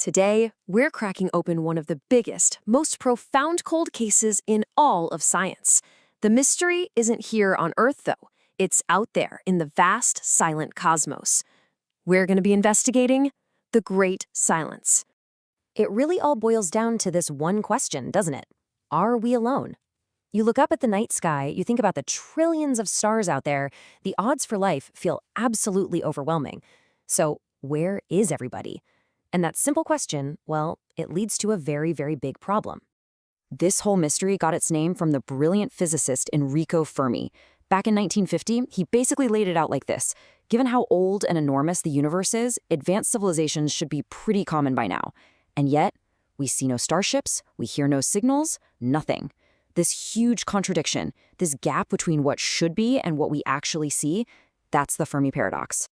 Today, we're cracking open one of the biggest, most profound cold cases in all of science. The mystery isn't here on Earth, though. It's out there in the vast, silent cosmos. We're going to be investigating the Great Silence. It really all boils down to this one question, doesn't it? Are we alone? You look up at the night sky, you think about the trillions of stars out there, the odds for life feel absolutely overwhelming. So, where is everybody? And that simple question, well, it leads to a very, very big problem. This whole mystery got its name from the brilliant physicist Enrico Fermi. Back in 1950, he basically laid it out like this. Given how old and enormous the universe is, advanced civilizations should be pretty common by now. And yet, we see no starships, we hear no signals, nothing. This huge contradiction, this gap between what should be and what we actually see, that's the Fermi paradox.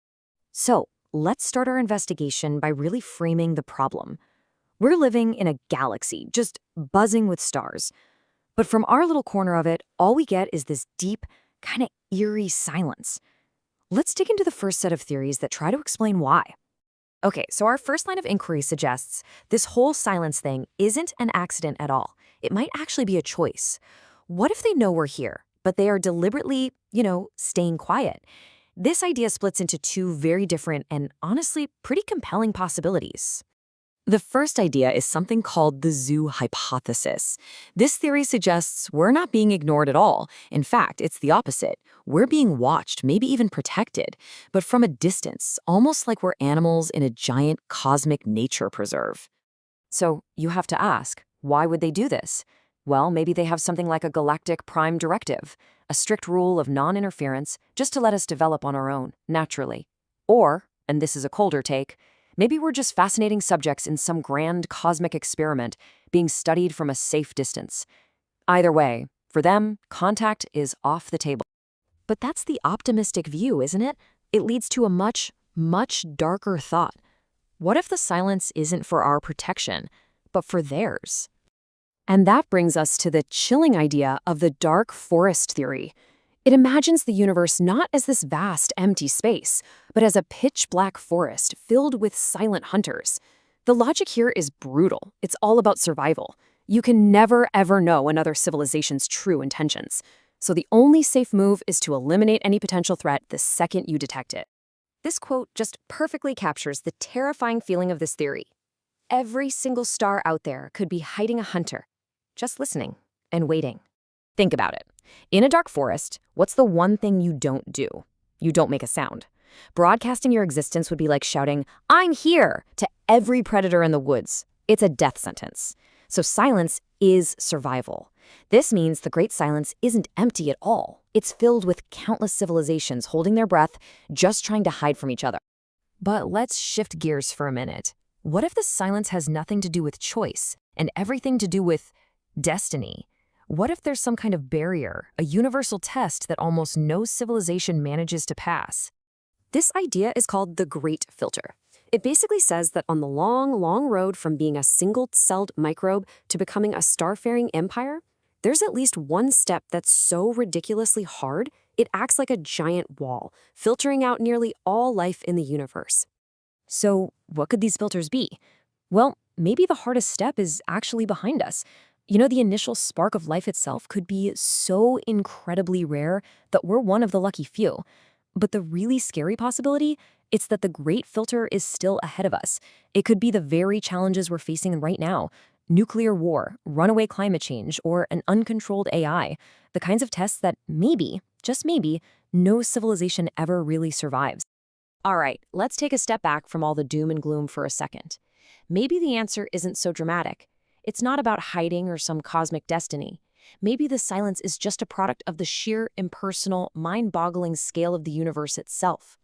So, let's start our investigation by really framing the problem. We're living in a galaxy, just buzzing with stars. But from our little corner of it, all we get is this deep, kind of eerie silence. Let's dig into the first set of theories that try to explain why. Okay, so our first line of inquiry suggests this whole silence thing isn't an accident at all. It might actually be a choice. What if they know we're here, but they are deliberately, staying quiet? This idea splits into two very different and honestly pretty compelling possibilities. The first idea is something called the zoo hypothesis. This theory suggests we're not being ignored at all. In fact, it's the opposite. We're being watched, maybe even protected, but from a distance, almost like we're animals in a giant cosmic nature preserve. So you have to ask, why would they do this? Well, maybe they have something like a galactic prime directive, a strict rule of non-interference just to let us develop on our own, naturally. Or, and this is a colder take, maybe we're just fascinating subjects in some grand cosmic experiment being studied from a safe distance. Either way, for them, contact is off the table. But that's the optimistic view, isn't it? It leads to a much, much darker thought. What if the silence isn't for our protection, but for theirs? And that brings us to the chilling idea of the dark forest theory. It imagines the universe not as this vast, empty space, but as a pitch-black forest filled with silent hunters. The logic here is brutal. It's all about survival. You can never, ever know another civilization's true intentions. So the only safe move is to eliminate any potential threat the second you detect it. This quote just perfectly captures the terrifying feeling of this theory. Every single star out there could be hiding a hunter, just listening and waiting. Think about it. In a dark forest, what's the one thing you don't do? You don't make a sound. Broadcasting your existence would be like shouting, "I'm here!" to every predator in the woods. It's a death sentence. So silence is survival. This means the Great Silence isn't empty at all. It's filled with countless civilizations holding their breath, just trying to hide from each other. But let's shift gears for a minute. What if the silence has nothing to do with choice and everything to do with destiny? What if there's some kind of barrier, a universal test that almost no civilization manages to pass? This idea is called the Great Filter. It basically says that on the long, long road from being a single-celled microbe to becoming a star-faring empire, there's at least one step that's so ridiculously hard, it acts like a giant wall, filtering out nearly all life in the universe. So what could these filters be? Well, maybe the hardest step is actually behind us. The initial spark of life itself could be so incredibly rare that we're one of the lucky few. But the really scary possibility, it's that the Great Filter is still ahead of us. It could be the very challenges we're facing right now. Nuclear war, runaway climate change, or an uncontrolled AI. The kinds of tests that maybe, just maybe, no civilization ever really survives. All right, let's take a step back from all the doom and gloom for a second. Maybe the answer isn't so dramatic. It's not about hiding or some cosmic destiny. Maybe the silence is just a product of the sheer, impersonal, mind-boggling scale of the universe itself.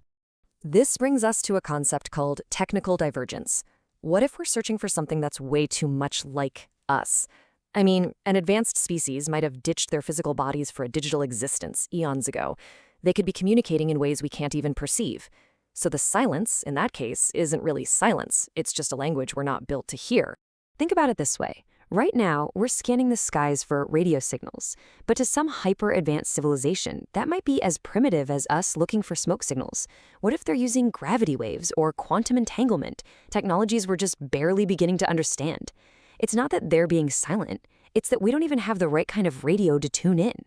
This brings us to a concept called technical divergence. What if we're searching for something that's way too much like us? I mean, an advanced species might have ditched their physical bodies for a digital existence eons ago. They could be communicating in ways we can't even perceive. So the silence, in that case, isn't really silence. It's just a language we're not built to hear. Think about it this way. Right now, we're scanning the skies for radio signals, but to some hyper-advanced civilization, that might be as primitive as us looking for smoke signals. What if they're using gravity waves or quantum entanglement, technologies we're just barely beginning to understand? It's not that they're being silent, it's that we don't even have the right kind of radio to tune in.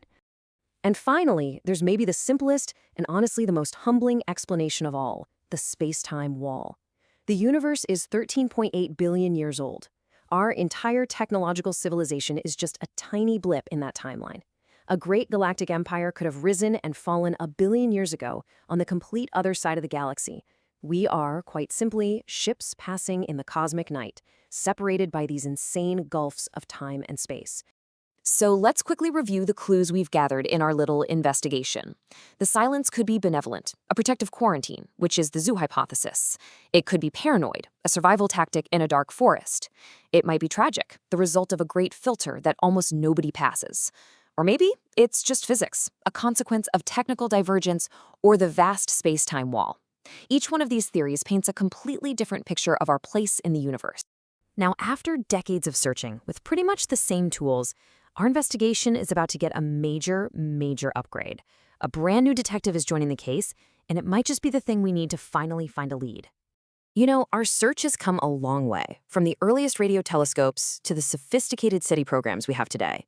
And finally, there's maybe the simplest and honestly the most humbling explanation of all, the space-time wall. The universe is 13.8 billion years old. Our entire technological civilization is just a tiny blip in that timeline. A great galactic empire could have risen and fallen a billion years ago on the complete other side of the galaxy. We are, quite simply, ships passing in the cosmic night, separated by these insane gulfs of time and space. So let's quickly review the clues we've gathered in our little investigation. The silence could be benevolent, a protective quarantine, which is the zoo hypothesis. It could be paranoid, a survival tactic in a dark forest. It might be tragic, the result of a great filter that almost nobody passes. Or maybe it's just physics, a consequence of technical divergence or the vast space-time wall. Each one of these theories paints a completely different picture of our place in the universe. Now, after decades of searching with pretty much the same tools, our investigation is about to get a major upgrade. A brand new detective is joining the case, and it might just be the thing we need to finally find a lead. You know, our search has come a long way, from the earliest radio telescopes to the sophisticated SETI programs we have today.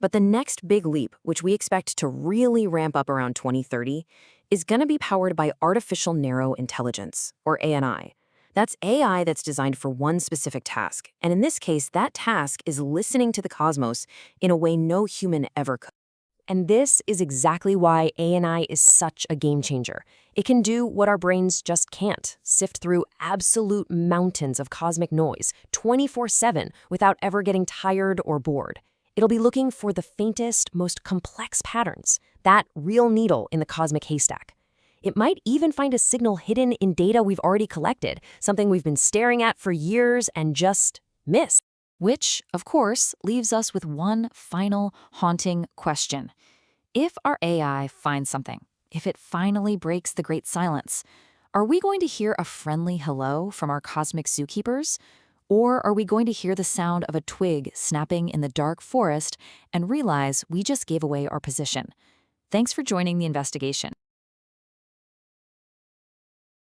But the next big leap, which we expect to really ramp up around 2030, is going to be powered by artificial narrow intelligence, or ANI. That's AI that's designed for one specific task, and in this case, that task is listening to the cosmos in a way no human ever could. And this is exactly why ANI is such a game changer. It can do what our brains just can't, sift through absolute mountains of cosmic noise 24/7 without ever getting tired or bored. It'll be looking for the faintest, most complex patterns, that real needle in the cosmic haystack. It might even find a signal hidden in data we've already collected, something we've been staring at for years and just missed. Which, of course, leaves us with one final haunting question. If our AI finds something, if it finally breaks the great silence, are we going to hear a friendly hello from our cosmic zookeepers? Or are we going to hear the sound of a twig snapping in the dark forest and realize we just gave away our position? Thanks for joining the investigation.